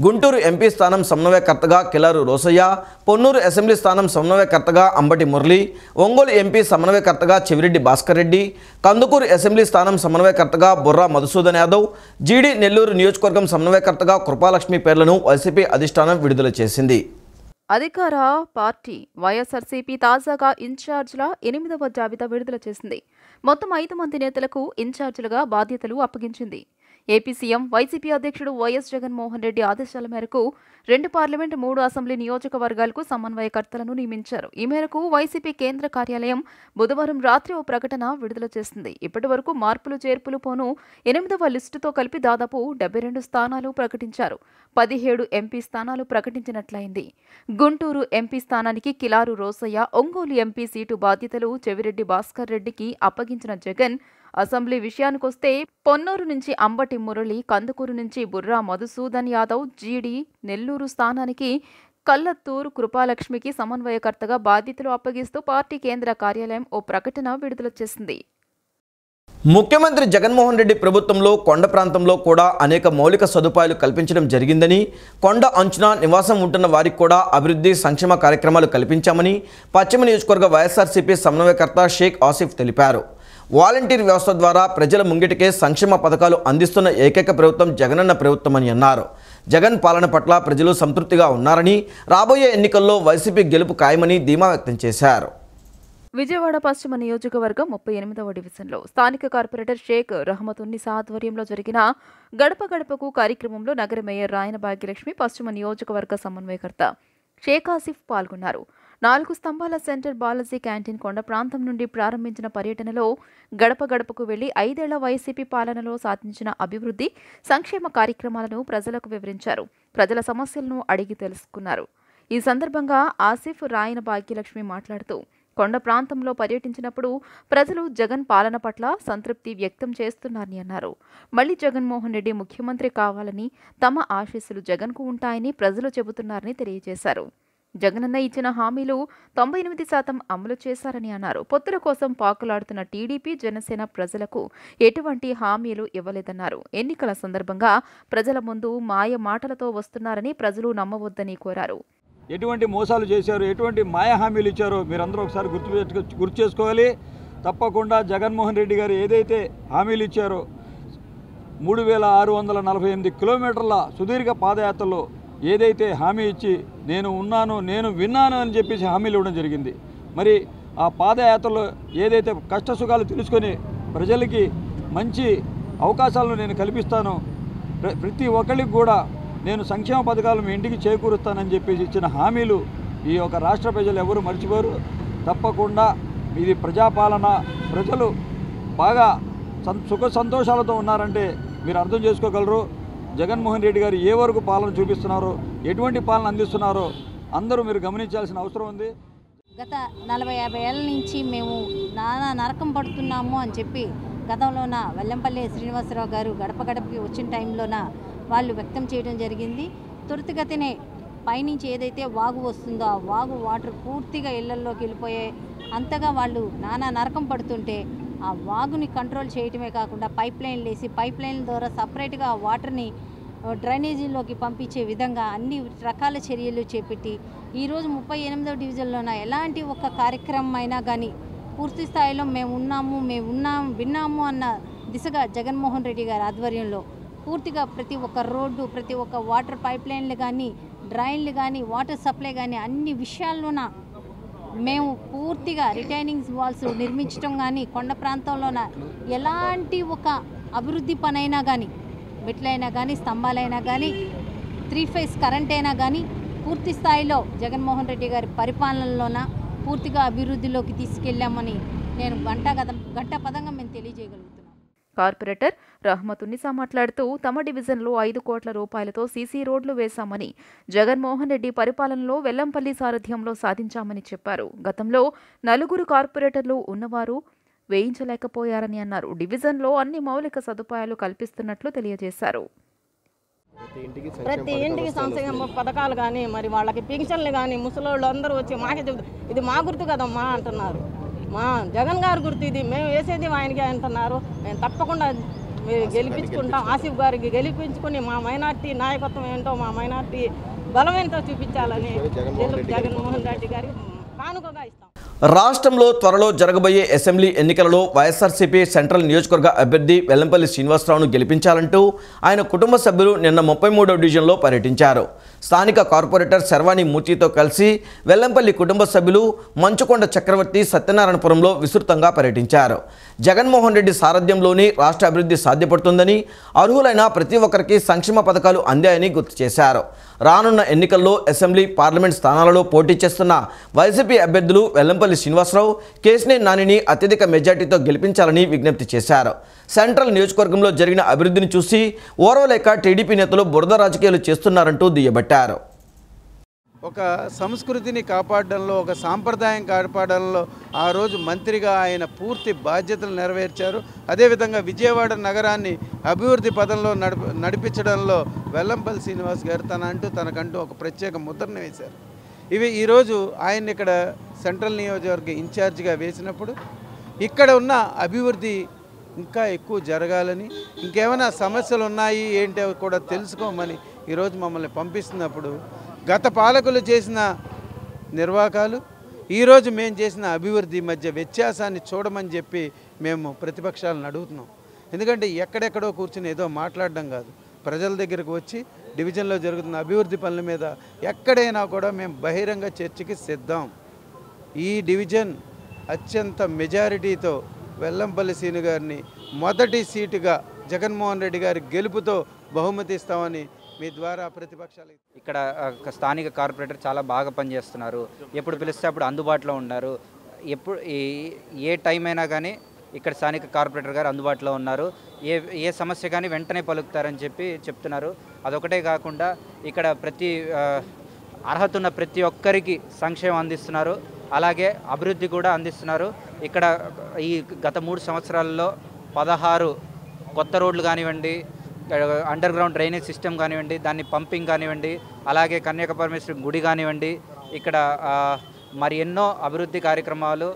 గుంటూరు ఎంపీ స్థానం సమన్వయకర్తగా కిలారు రోసయ్య, పొన్నూరు అసెంబ్లీ స్థానం సమన్వయకర్తగా అంబటి మురళి, ఒంగోలు ఎంపీ సమన్వయకర్తగా చెవిరెడ్డి భాస్కర్ రెడ్డి, కందుకూరు అసెంబ్లీ స్థానం సమన్వయకర్తగా బుర్రా మధుసూదన్ యాదవ్, జీడీ నెల్లూరు నియోజకవర్గం సమన్వయకర్తగా కృపాలక్ష్మి పేర్లను వైసీపీ అధిష్టానం విడుదల చేసింది. అధికార పార్టీ వైఎస్ఆర్సీపీ తాజాగా ఇన్ఛార్జ్ల 8వ జాబితా విడుదల చేసింది. మొత్తం 5 మంది నేతలకు ఇన్ఛార్జీలుగా బాధ్యతలు అప్పగించింది. ఏపీ సీఎం వైసీపీ అధ్యక్షుడు వైఎస్ జగన్మోహన్ రెడ్డి ఆదేశాల మేరకు 2 పార్లమెంట్ 3 అసెంబ్లీ నియోజకవర్గాలకు సమన్వయకర్తలను నియమించారు. ఈ మేరకు వైసీపీ కేంద్ర కార్యాలయం బుధవారం రాత్రి ఓ ప్రకటన విడుదల చేసింది. ఇప్పటి వరకు మార్పులు చేర్పులు పోను 8వ లిస్టుతో కలిపి దాదాపు 72 స్థానాలు ప్రకటించారు. 17 ఎంపీ స్థానాలు ప్రకటించినట్లయింది. గుంటూరు ఎంపీ స్థానానికి కిలారు రోసయ్య, ఒంగోలు ఎంపీ సీటు బాధ్యతలు చెవిరెడ్డి భాస్కర్ రెడ్డికి అప్పగించిన జగన్, అసెంబ్లీ విషయానికొస్తే పొన్నూరు నుంచి అంబటి మురళి, కందుకూరు నుంచి బుర్రా మధుసూదన్ యాదవ్, జీడీ నెల్లూరు స్థానానికి కల్లత్తూరు కృపాలక్ష్మికి సమన్వయకర్తగా బాధ్యతలు అప్పగిస్తూ పార్టీ కేంద్ర కార్యాలయం ఓ ప్రకటన విడుదల చేసింది. ముఖ్యమంత్రి జగన్మోహన్ రెడ్డి ప్రభుత్వంలో కొండ ప్రాంతంలో కూడా అనేక మౌలిక సదుపాయాలు కల్పించడం జరిగిందని, కొండ అంచున నివాసం ఉంటున్న వారికి కూడా అభివృద్ధి సంక్షేమ కార్యక్రమాలు కల్పించామని పశ్చిమ నియోజకవర్గ వైఎస్ఆర్సీపీ సమన్వయకర్త షేక్ ఆసిఫ్ తెలిపారు. వాలంటీర్ వ్యవస్థ ద్వారా ప్రజల ముంగిటికే సంక్షేమ పథకాలు అందిస్తున్న ఏకైక ప్రభుత్వం జగనన్న ప్రభుత్వమని అన్నారు. జగన్ పాలన పట్ల ప్రజలు సంతృప్తిగా ఉన్నారని, రాబోయే ఎన్నికల్లో వైసీపీ గెలుపు ఖాయమని ధీమా వ్యక్తం చేశారు. విజయవాడ పశ్చిమ నియోజకవర్గం 38వ డివిజన్లో స్థానిక కార్పొరేటర్ షేక్ రహమతున్నిసా ఆధ్వర్యంలో జరిగిన గడప గడపకు కార్యక్రమంలో నగర మేయర్ రాయన భాగ్యలక్ష్మి, పశ్చిమ నియోజకవర్గ సమన్వయకర్త షేక్ ఆసిఫ్ పాల్గొన్నారు. 4 స్తంభాల సెంటర్ బాలాజీ క్యాంటీన్ కొండ ప్రాంతం నుండి ప్రారంభించిన పర్యటనలో గడప గడపకు వెళ్లి 5 ఏళ్ల వైసీపీ పాలనలో సాధించిన అభివృద్ధి సంక్షేమ కార్యక్రమాలను ప్రజలకు వివరించారు. ప్రజల సమస్యలను అడిగి తెలుసుకున్నారు. ఈ సందర్భంగా ఆసిఫ్ రాయన భాగ్యలక్ష్మి మాట్లాడుతూ, కొండ ప్రాంతంలో పర్యటించినప్పుడు ప్రజలు జగన్ పాలన పట్ల సంతృప్తి వ్యక్తం చేస్తున్నారని అన్నారు. మళ్లీ జగన్మోహన్ రెడ్డి ముఖ్యమంత్రి కావాలని, తమ ఆశీస్సులు జగన్కు ఉంటాయని ప్రజలు చెబుతున్నారని తెలియజేశారు. జగనన్న ఇచ్చిన హామీలు 98% అమలు చేశారని అన్నారు. పొత్తుల కోసం పాకులాడుతున్న టీడీపీ, జనసేన ప్రజలకు ఎటువంటి హామీలు ఇవ్వలేదన్నారు. ఎన్నికల సందర్భంగా ప్రజల ముందు మాయ మాటలతో వస్తున్నారని ప్రజలు నమ్మవద్దని కోరారు. ఎటువంటి మోసాలు చేశారు, ఎటువంటి మాయ హామీలు ఇచ్చారో మీరందరూ ఒకసారి గుర్తు చేసుకోవాలి. తప్పకుండా జగన్మోహన్ రెడ్డి గారు ఏదైతే హామీలు ఇచ్చారో 3648 కిలోమీటర్ల సుదీర్ఘ పాదయాత్రలో ఏదైతే హామీ ఇచ్చి నేను ఉన్నాను, నేను విన్నాను అని చెప్పేసి హామీలు ఇవ్వడం జరిగింది. మరి ఆ పాదయాత్రలో ఏదైతే కష్టసుఖాలు తెలుసుకొని ప్రజలకి మంచి అవకాశాలను నేను కల్పిస్తాను, ప్రతి ఒక్కరికి కూడా నేను సంక్షేమ పథకాలు మీ ఇంటికి చేకూరుస్తానని చెప్పేసి ఇచ్చిన హామీలు ఈ యొక్క రాష్ట్ర ప్రజలు ఎవరు మర్చిపోరు. తప్పకుండా ఇది ప్రజాపాలన, ప్రజలు బాగా సుఖ సంతోషాలతో ఉన్నారంటే మీరు అర్థం చేసుకోగలరు. జగన్మోహన్ రెడ్డి గారు ఏ వరకు పాలన చూపిస్తున్నారో, ఎటువంటి పాలన అందిస్తున్నారో అందరూ మీరు గమనించాల్సిన అవసరం ఉంది. గత 40-50 ఏళ్ళ నుంచి మేము నానా నరకం పడుతున్నాము అని చెప్పి గతంలోన వెల్లంపల్లి శ్రీనివాసరావు గారు గడప గడపకి వచ్చిన టైంలోన వాళ్ళు వ్యక్తం చేయడం జరిగింది. త్వరితగతినే పైనుంచి ఏదైతే వాగు వస్తుందో ఆ వాగు వాటర్ పూర్తిగా ఇళ్లల్లోకి వెళ్ళిపోయే అంతగా వాళ్ళు నానా నరకం పడుతుంటే ఆ వాగుని కంట్రోల్ చేయటమే కాకుండా పైప్ లైన్లు వేసి పైప్ లైన్ల ద్వారా సపరేట్గా ఆ వాటర్ని డ్రైనేజీలోకి పంపించే విధంగా అన్ని రకాల చర్యలు చేపట్టి ఈరోజు 38వ డివిజన్లోన ఎలాంటి ఒక కార్యక్రమం అయినా కానీ పూర్తి స్థాయిలో మేము విన్నాము అన్న దిశగా జగన్మోహన్ రెడ్డి గారి ఆధ్వర్యంలో పూర్తిగా ప్రతి ఒక్క రోడ్డు, ప్రతి ఒక్క వాటర్ పైప్ లైన్లు కానీ, డ్రైన్లు కానీ, వాటర్ సప్లై కానీ అన్ని విషయాల్లోన మేము పూర్తిగా రిటైనింగ్ వాల్స్ నిర్మించడం కానీ, కొండ ప్రాంతంలోన ఎలాంటి ఒక అభివృద్ధి పనైనా కానీ, మెట్లైనా కానీ, స్తంభాలైనా కానీ, 3 ఫేజ్ కరెంట్ అయినా కానీ పూర్తి స్థాయిలో జగన్మోహన్ రెడ్డి గారి పరిపాలనలోన పూర్తిగా అభివృద్ధిలోకి తీసుకెళ్ళామని నేను గంట పదంగా మేము తెలియజేయగలుగుతున్నాం. కార్పొరేటర్ రహమతున్నిసా మాట్లాడుతూ తమ డివిజన్లో 5 కోట్ల రూపాయలతో సీసీ రోడ్లు వేశామని, జగన్మోహన్ రెడ్డి పరిపాలనలో వెల్లంపల్లి సారథ్యంలో సాధించామని చెప్పారు. గతంలో 4 కార్పొరేటర్లు ఉన్నవారు వేయించలేకపోయారని అన్నారు. డివిజన్లో అన్ని మౌలిక సదుపాయాలు కల్పిస్తున్నట్లు తెలియజేశారు. ప్రతి ఇంటికి సంక్షేమ పథకాలు కానీ, మరి వాళ్ళకి పింఛన్లు కానీ, ముసలోళ్ళు అందరూ వచ్చి మాకే చెబుతారు, ఇది మా గుర్తు కదమ్మా అంటున్నారు. మా జగన్ గారి గుర్తు ఇది, మేము వేసేది ఆయనకే అంటున్నారు. మేము తప్పకుండా గెలిపించుకుంటాం. ఆసిఫ్ గారికి గెలిపించుకుని మా మైనార్టీ నాయకత్వం ఏంటో, మా మైనార్టీ బలం ఏంటో చూపించాలని జగన్మోహన్ రెడ్డి గారికి కానుకగా ఇస్తాం. రాష్ట్రంలో త్వరలో జరగబోయే అసెంబ్లీ ఎన్నికలలో వైఎస్ఆర్సీపీ సెంట్రల్ నియోజకవర్గ అభ్యర్థి వెల్లంపల్లి శ్రీనివాసరావును గెలిపించాలంటూ ఆయన కుటుంబ సభ్యులు నిన్న 33వ డివిజన్లో పర్యటించారు. స్థానిక కార్పొరేటర్ శర్వాణి మూర్తితో కలిసి వెల్లంపల్లి కుటుంబ సభ్యులు మంచుకొండ చక్రవర్తి సత్యనారాయణపురంలో విస్తృతంగా పర్యటించారు. జగన్మోహన్ రెడ్డి సారథ్యంలోని రాష్ట్ర అభివృద్ధి సాధ్యపడుతుందని, అర్హులైన ప్రతి ఒక్కరికి సంక్షేమ పథకాలు అందాయని గుర్తు చేశారు. రానున్న ఎన్నికల్లో అసెంబ్లీ, పార్లమెంట్ స్థానాలలో పోటీ చేస్తున్న వైసీపీ అభ్యర్థులు వెల్లంపల్లి శ్రీనివాసరావు, కేశినేని నానిని అత్యధిక మెజార్టీతో గెలిపించాలని విజ్ఞప్తి చేశారు. సెంట్రల్ నియోజకవర్గంలో జరిగిన అభివృద్ధిని చూసి ఓర్వలేక టీడీపీ నేతలు బురద రాజకీయాలు చేస్తున్నారంటూ దుయ్యబట్టారు. ఒక సంస్కృతిని కాపాడడంలో, ఒక సాంప్రదాయం కాపాడడంలో ఆ రోజు మంత్రిగా ఆయన పూర్తి బాధ్యతలు నెరవేర్చారు. అదేవిధంగా విజయవాడ నగరాన్ని అభివృద్ధి పదంలో నడిపించడంలో వెల్లంపల్లి శ్రీనివాస్ గారు తనకంటూ ఒక ప్రత్యేక ముద్రను వేశారు. ఇవి ఈరోజు ఆయన ఇక్కడ సెంట్రల్ నియోజకవర్గ ఇన్ఛార్జిగా వేసినప్పుడు ఇక్కడ ఉన్న అభివృద్ధి ఇంకా ఎక్కువ జరగాలని, ఇంకేమైనా సమస్యలు ఉన్నాయి ఏంటో కూడా తెలుసుకోమని ఈరోజు మమ్మల్ని పంపిస్తున్నప్పుడు గత పాలకులు చేసిన నిర్వాకాలు, ఈరోజు మేము చేసిన అభివృద్ధి మధ్య వ్యత్యాసాన్ని చూడమని చెప్పి మేము ప్రతిపక్షాలను అడుగుతున్నాం. ఎందుకంటే ఎక్కడెక్కడో కూర్చుని ఏదో మాట్లాడడం కాదు, ప్రజల దగ్గరకు వచ్చి డివిజన్లో జరుగుతున్న అభివృద్ధి పనుల మీద ఎక్కడైనా కూడా మేము బహిరంగ చర్చకి సిద్ధం. ఈ డివిజన్ అత్యంత మెజారిటీతో వెల్లంపల్లి శ్రీను గారిని మొదటి సీటుగా జగన్మోహన్ రెడ్డి గారి గెలుపుతో బహుమతి ఇస్తామని మీ ద్వారా ప్రతిపక్షాలు. ఇక్కడ స్థానిక కార్పొరేటర్ చాలా బాగా పనిచేస్తున్నారు. ఎప్పుడు పిలిస్తే అప్పుడు అందుబాటులో ఉన్నారు. ఎప్పుడు ఏ టైం అయినా కానీ ఇక్కడ స్థానిక కార్పొరేటర్ గారు అందుబాటులో ఉన్నారు. ఏ సమస్య కానీ వెంటనే పలుకుతారని చెప్తున్నారు. అదొకటే కాకుండా ఇక్కడ అర్హత ఉన్న ప్రతి ఒక్కరికి సంక్షేమం అందిస్తున్నారు. అలాగే అభివృద్ధి కూడా అందిస్తున్నారు. ఇక్కడ ఈ గత 3 సంవత్సరాల్లో 16 కొత్త రోడ్లు కానివ్వండి, అండర్ గ్రౌండ్ డ్రైనేజ్ సిస్టమ్ కానివ్వండి, దాన్ని పంపింగ్ కానివ్వండి, అలాగే కన్యక పరమేశ్వరి గుడి కానివ్వండి, ఇక్కడ మరి ఎన్నో అభివృద్ధి కార్యక్రమాలు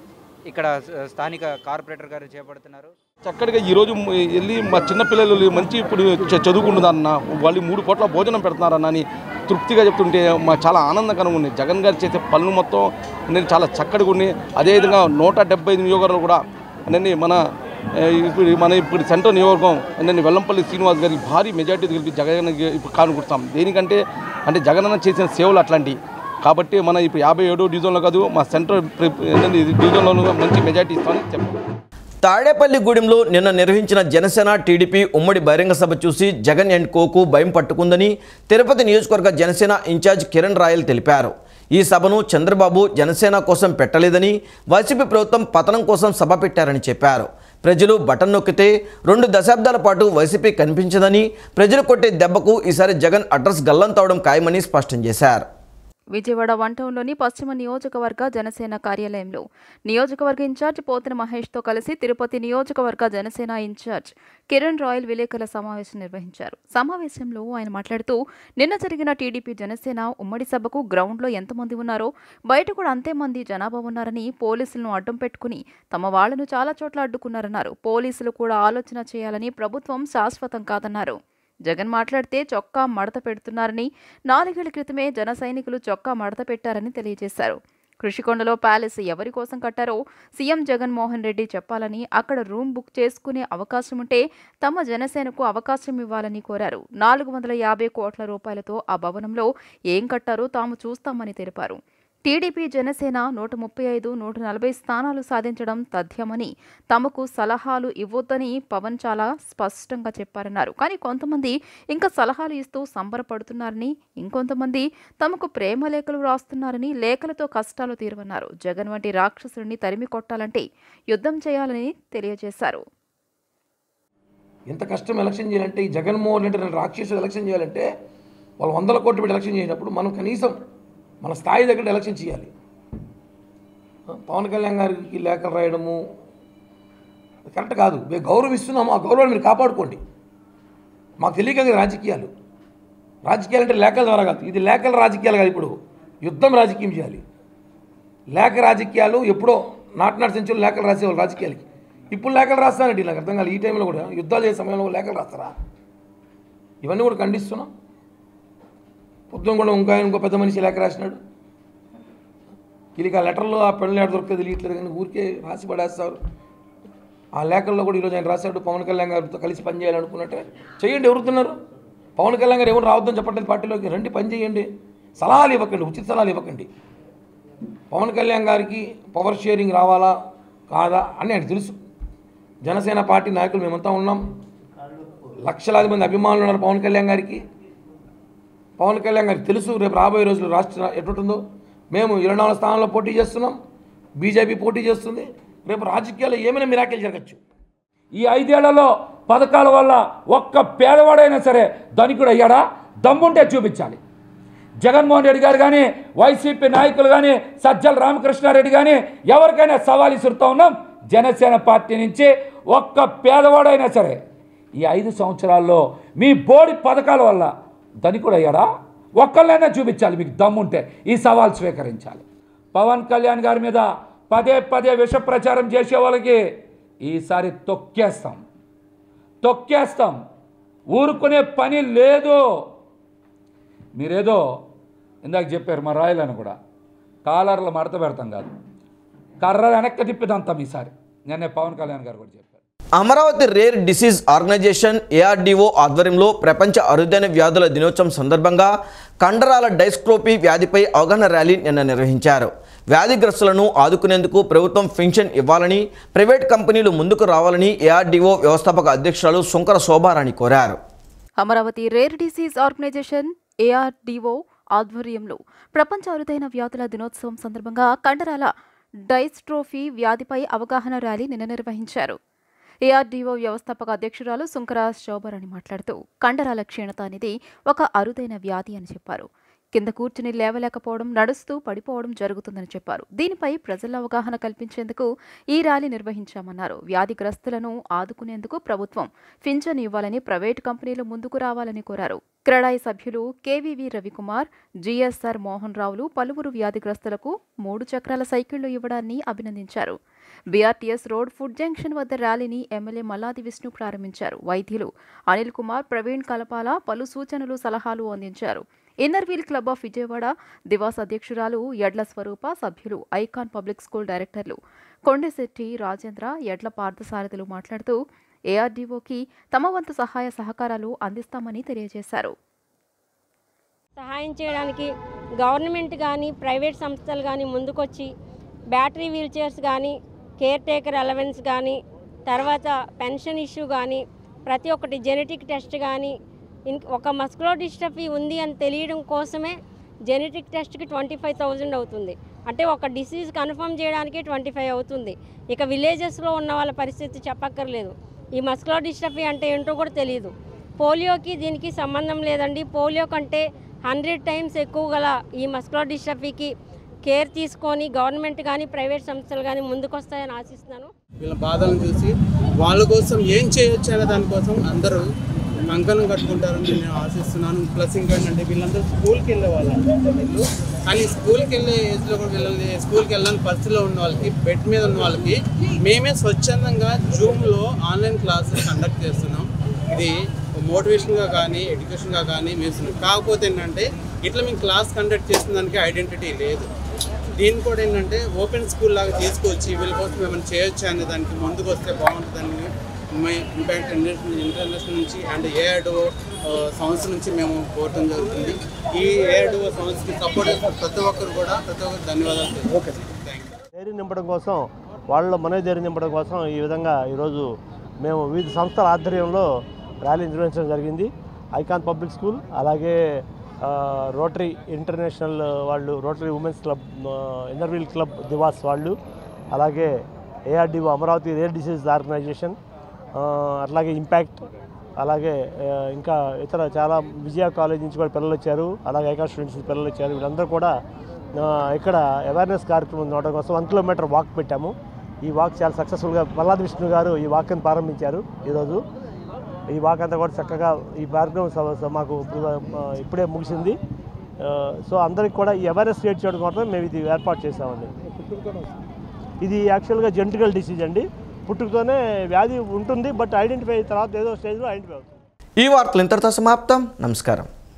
ఇక్కడ స్థానిక కార్పొరేటర్ గారు చేపడుతున్నారు. చక్కగా ఈరోజు వెళ్ళి మా చిన్నపిల్లలు మంచి ఇప్పుడు చదువుకుంటున్నారన్న, వాళ్ళు 3 పూట్ల భోజనం పెడుతున్నారన్న అని తృప్తిగా చెప్తుంటే మాకు చాలా ఆనందకరంగా ఉంది. జగన్ గారు చేసే పనులు మొత్తం నేను చాలా చక్కగా ఉన్నాయి. అదేవిధంగా 175 నియోజకవర్గాలు కూడా అన్నీ ఇప్పుడు సెంట్రల్ నియోజకవర్గం నేను వెల్లంపల్లి శ్రీనివాస్ గారికి భారీ మెజార్టీ గెలిపి జగన్ ఇప్పుడు కానుకుంటాం. దేనికంటే అంటే జగనన్న చేసిన సేవలు అట్లాంటివి కాబట్టి మన ఇప్పుడు 57వ డివిజన్లో కాదు, మా సెంట్రల్ డివిజన్లో మంచి మెజార్టీ ఇస్తామని చెప్పారు. తాడేపల్లిగూడెంలో నిన్న నిర్వహించిన జనసేన టీడీపీ ఉమ్మడి బహిరంగ సభ చూసి జగన్ అండ్ కోకు భయం పట్టుకుందని తిరుపతి నియోజకవర్గ జనసేన ఇన్ఛార్జ్ కిరణ్ రాయల్ తెలిపారు. ఈ సభను చంద్రబాబు జనసేన కోసం పెట్టలేదని, వైసీపీ ప్రభుత్వం పతనం కోసం సభ పెట్టారని చెప్పారు. ప్రజలు బటన్ నొక్కితే 2 దశాబ్దాల పాటు వైసీపీ కనిపించదని, ప్రజలు కొట్టే దెబ్బకు ఈసారి జగన్ అడ్రస్ గల్లంతవడం ఖాయమని స్పష్టం చేశారు. విజయవాడ వన్ టౌన్లోని పశ్చిమ నియోజకవర్గ జనసేన కార్యాలయంలో నియోజకవర్గ ఇన్ఛార్జ్ పోతిన మహేష్తో కలిసి తిరుపతి నియోజకవర్గ జనసేన ఇన్ఛార్జ్ కిరణ్ రాయల్ విలేకరుల సమావేశం నిర్వహించారు. సమావేశంలో ఆయన మాట్లాడుతూ, నిన్న జరిగిన టీడీపీ జనసేన ఉమ్మడి సభకు గ్రౌండ్లో ఎంతమంది ఉన్నారో బయట కూడా అంతే మంది జనాభా ఉన్నారని, పోలీసులను అడ్డం పెట్టుకుని తమ వాళ్లను చాలా చోట్ల అడ్డుకున్నారన్నారు. పోలీసులు కూడా ఆలోచన చేయాలని, ప్రభుత్వం శాశ్వతం కాదన్నారు. జగన్ మాట్లాడితే చొక్కా మడత పెడుతున్నారని, 4 ఏళ్ల క్రితమే జన సైనికులు చొక్కా మడత పెట్టారని తెలియజేశారు. కృషికొండలో ప్యాలెస్ ఎవరి కోసం కట్టారో సీఎం జగన్మోహన్ రెడ్డి చెప్పాలని, అక్కడ రూమ్ బుక్ చేసుకునే అవకాశం ఉంటే తమ జనసేనకు అవకాశం ఇవ్వాలని కోరారు. 450 కోట్ల రూపాయలతో ఆ భవనంలో ఏం కట్టారో తాము చూస్తామని తెలిపారు. టీడీపీ జనసేన 135, 140 స్థానాలు సాధించడం తథ్యమని, తమకు సలహాలు ఇవ్వొద్దని పవన్ చాలా స్పష్టంగా చెప్పారన్నారు. కానీ కొంతమంది ఇంకా సలహాలు ఇస్తూ సంబరపడుతున్నారని, ఇంకొంతమంది తమకు ప్రేమ లేఖలు రాస్తున్నారని, లేఖలతో కష్టాలు తీరవన్నారు. జగన్ వంటి రాక్షసుడిని తరిమి కొట్టాలంటే యుద్ధం చేయాలని తెలియజేశారు. ఎంత కష్టం ఎలక్షన్ చేయాలంటే, ఈ జగన్మోహన్ రెడ్డి రాక్షసుడు ఎలక్షన్ చేయాలంటే వాళ్ళు 100 కోట్లు పెట్టి ఎలక్షన్ చేసినప్పుడు మనం కనీసం మన స్థాయి దగ్గర ఎలక్షన్ చేయాలి. పవన్ కళ్యాణ్ గారికి లేఖలు రాయడము కరెక్ట్ కాదు. మేము గౌరవిస్తున్నాము, ఆ గౌరవాన్ని మీరు కాపాడుకోండి. మాకు తెలియక రాజకీయాలు అంటే లేఖల ద్వారా కాదు, ఇది లేఖల రాజకీయాలు కాదు. ఇప్పుడు యుద్ధం రాజకీయం చేయాలి. లేఖ రాజకీయాలు ఎప్పుడో నాటి సెంచురీలో లేఖలు రాసేవాళ్ళు రాజకీయాలకి. ఇప్పుడు లేఖలు రాస్తానండి, నాకు అర్థం కాదు. ఈ టైంలో కూడా యుద్ధాలు చేసే సమయంలో లేఖలు రాస్తారా? ఇవన్నీ కూడా ఖండిస్తున్నాం. పొద్దున కూడా ఇంకో పెద్ద మనిషి లేఖ రాసినాడు. వీళ్ళకి ఆ లెటర్లో ఆ పెళ్ళి లెటర్ దొరికితే తెలియట్లేదు, కానీ ఊరికే రాసి పడేస్తారు. ఆ లేఖల్లో కూడా ఈరోజు ఆయన రాశాడు, పవన్ కళ్యాణ్ గారితో కలిసి పనిచేయాలనుకున్నట్టే. చేయండి, ఎవరుతున్నారు? పవన్ కళ్యాణ్ గారు ఎవరు రావద్దని చెప్పట్లేదు పార్టీలోకి. రండి, పని చేయండి, సలహాలు ఇవ్వకండి, ఉచిత సలహాలు ఇవ్వకండి. పవన్ కళ్యాణ్ గారికి పవర్ షేరింగ్ రావాలా కాదా అని ఆయనకు తెలుసు. జనసేన పార్టీ నాయకులు మేమంతా ఉన్నాం. లక్షలాది మంది అభిమానులు ఉన్నారు పవన్ కళ్యాణ్ గారికి. పవన్ కళ్యాణ్ గారికి తెలుసు రేపు రాబోయే రోజులు రాష్ట్ర ఎటుంటుందో. మేము 24 స్థానాల్లో పోటీ చేస్తున్నాం, బీజేపీ పోటీ చేస్తుంది. రేపు రాజకీయాల్లో ఏమైనా మిరాకిల్ జరగచ్చు. ఈ 5 ఏళ్లలో పథకాల వల్ల ఒక్క పేదవాడైనా సరే ధనికుడు అయ్యాడా? దమ్ముంటే చూపించాలి. జగన్మోహన్ రెడ్డి గారు కానీ, వైసీపీ నాయకులు కానీ, సజ్జల రామకృష్ణారెడ్డి కానీ ఎవరికైనా సవాల్ ఇసురుతూ ఉన్నాం. జనసేన పార్టీ నుంచి ఒక్క పేదవాడైనా సరే ఈ 5 సంవత్సరాల్లో మీ బోడి పథకాల వల్ల ధనికుడు అయ్యాడా? ఒక్కళ్ళైనా చూపించాలి. మీకు దమ్ముంటే ఈ సవాల్ స్వీకరించాలి. పవన్ కళ్యాణ్ గారి మీద పదే విష ప్రచారం చేసే వాళ్ళకి ఈసారి తొక్కేస్తాం. ఊరుకునే పని లేదు. మీరేదో ఇందాక చెప్పారు మా రాయలను కూడా కాలర్లు మడత పెడతాం కాదు, కర్ర వెనక్కి తిప్పిదంతాం ఈసారి. నిన్నే పవన్ కళ్యాణ్ గారు కూడా చెప్పారు. Amaravati rare disease organisation ARDO ఆధ్వర్యంలో ప్రపంచ అరుదైన వ్యాధుల దినోత్సవం సందర్భంగా కండరాల డైస్ట్రోఫీ వ్యాధిపై అవగాహన ర్యాలీ నిన్న నిర్వహించారు. వ్యాధిగ్రస్తులను ఆదుకునేందుకు ప్రభుత్వం పెన్షన్ ఇవ్వాలని, ప్రైవేట్ కంపెనీలు ముందుకు రావాలని ARDO వ్యవస్థాపక అధ్యక్షురాలు సుంకర శోభారాణి కోరారు. Amaravati rare disease organisation ARDO ఆధ్వర్యంలో ప్రపంచ అరుదైన వ్యాధుల దినోత్సవం సందర్భంగా కండరాల డైస్ట్రోఫీ వ్యాధిపై అవగాహన ర్యాలీ నిన్న నిర్వహించారు. ARDO వ్యవస్థాపక అధ్యక్షురాలు సుంకర శోభారాణి మాట్లాడుతూ కండరాల క్షీణత అనేది ఒక అరుదైన వ్యాధి అని చెప్పారు. కింద కూర్చుని లేవలేకపోవడం, నడుస్తూ పడిపోవడం జరుగుతుందని చెప్పారు. దీనిపై ప్రజల అవగాహన కల్పించేందుకు ఈ ర్యాలీ నిర్వహించామన్నారు. వ్యాధిగ్రస్తులను ఆదుకునేందుకు ప్రభుత్వం పింఛన్ ఇవ్వాలని, ప్రైవేట్ కంపెనీలు ముందుకు రావాలని కోరారు. క్రెడాయి సభ్యులు KVV రవికుమార్, GSR మోహన్ రావులు పలువురు వ్యాధిగ్రస్తులకు 3 చక్రాల సైకిళ్లు ఇవ్వడాన్ని అభినందించారు. BRTS రోడ్ ఫుడ్ జంక్షన్ వద్ద ర్యాలీని ఎమ్మెల్యే మల్లాది విష్ణు ప్రారంభించారు. వైద్యులు అనిల్ కుమార్, ప్రవీణ్ కలపాల పలు సూచనలు, సలహాలు అందించారు. Inner wheel club of Vijayawada divas అధ్యక్షురాలు యడ్ల స్వరూప, సభ్యులు ఐకాన్ పబ్లిక్ స్కూల్ డైరెక్టర్లు కొండశెట్టి రాజేంద్ర, యడ్ల పార్థసారథులు మాట్లాడుతూ ARDOకి తమ వంతు సహాయ సహకారాలు అందిస్తామని తెలియజేశారు. సహాయం చేయడానికి గవర్నమెంట్ కానీ, ప్రైవేట్ సంస్థలు కానీ ముందుకొచ్చి బ్యాటరీ వీల్ చైర్స్ కానీ, కేర్ టేకర్ అలవెన్స్ కానీ, తర్వాత పెన్షన్ ఇష్యూ కానీ, ప్రతి ఒక్కటి జెనెటిక్ టెస్ట్ కానీ, ఒక మస్కులో డిస్ట్రఫీ ఉంది అని తెలియడం కోసమే జెనెటిక్ టెస్ట్కి 25,000 అవుతుంది. అంటే ఒక డిసీజ్ కన్ఫర్మ్ చేయడానికి 25 అవుతుంది. ఇక విలేజెస్లో ఉన్న వాళ్ళ పరిస్థితి చెప్పక్కర్లేదు. ఈ మస్కులో డిస్ట్రఫీ అంటే ఏంటో కూడా తెలియదు. పోలియోకి దీనికి సంబంధం లేదండి. పోలియో కంటే 100 టైమ్స్ ఎక్కువ గల ఈ మస్కులో డిస్ట్రఫీకి కేర్ తీసుకొని గవర్నమెంట్ కానీ, ప్రైవేట్ సంస్థలు కానీ ముందుకొస్తాయని ఆశిస్తున్నాను. వీళ్ళ బాధలను చూసి వాళ్ళ కోసం ఏం చేయొచ్చు అనే దానికోసం అందరూ కంకణం కట్టుకుంటారని నేను ఆశిస్తున్నాను. ప్లస్ ఇంకేంటంటే వీళ్ళందరూ స్కూల్కి వెళ్ళే వాళ్ళు, కానీ స్కూల్కి వెళ్ళే ఏజ్లో కూడా వీళ్ళని స్కూల్కి వెళ్ళని పరిస్థితిలో ఉన్న వాళ్ళకి, బెడ్ మీద ఉన్న వాళ్ళకి మేమే స్వచ్ఛందంగా జూమ్లో ఆన్లైన్ క్లాసెస్ కండక్ట్ చేస్తున్నాం. ఇది మోటివేషన్గా కానీ, ఎడ్యుకేషన్గా కానీ వేస్తున్నాం. కాకపోతే ఏంటంటే ఇట్లా మేము క్లాస్ కండక్ట్ చేసిన దానికి ఐడెంటిటీ లేదు. దీన్ని కూడా ఏంటంటే ఓపెన్ స్కూల్ లాగా తీసుకొచ్చి వీళ్ళ కోసం ఏమైనా చేయొచ్చు అనే దానికి ముందుకు వస్తే బాగుంటుందని ఇంపాక్ట్ ఇంటర్నేషనల్ నుంచి అండ్ ARDO సంస్థ నుంచి మేము కోరటం జరుగుతుంది. ఈ ARDO సంస్థకి సపోర్ట్ చేసిన ప్రతి ఒక్కరు ధన్యవాదాలు. ఓకే, ధైర్యం నింపడం కోసం, వాళ్ళలో మనోధైర్యం నింపడం కోసం ఈ విధంగా ఈరోజు మేము వివిధ సంస్థల ఆధ్వర్యంలో ర్యాలీ నిర్వహించడం జరిగింది. ఐకాన్ పబ్లిక్ స్కూల్, అలాగే రోటరీ ఇంటర్నేషనల్ వాళ్ళు, rotary women's club, inner wheel club divas వాళ్ళు, అలాగే ARDO Amaravati rare disease organisation, అట్లాగే ఇంపాక్ట్, అలాగే ఇంకా ఇతర చాలా విజయ కాలేజ్ నుంచి కూడా పిల్లలు వచ్చారు, అలాగే ఐకాన్ స్టూడెంట్స్ పిల్లలు వచ్చారు. వీళ్ళందరూ కూడా ఇక్కడ అవేర్నెస్ కార్యక్రమం నడవడం కోసం 1 కిలోమీటర్ వాక్ పెట్టాము. ఈ వాక్ చాలా సక్సెస్ఫుల్గా మల్లాది విష్ణు గారు ఈ వాక్ని ప్రారంభించారు. ఈరోజు ఈ వాక్ అంతా కూడా చక్కగా ఈ కార్యక్రమం మాకు ఇప్పుడే ముగిసింది. సో అందరికి కూడా ఈ అవేర్నెస్ క్రియేట్ చేయడం కోసం మేము ఇది ఏర్పాటు చేసామండి. ఇది యాక్చువల్గా జెనెటికల్ డిసీజ్ అండి. పుట్టుకతోనే వ్యాధి ఉంటుంది, బట్ ఐడెంటిఫై తర్వాత ఏదో స్టేజ్లో ఐడెంటిఫై అవుతుంది. ఈ వార్తలు ఇంతటితో సమాప్తం. నమస్కారం.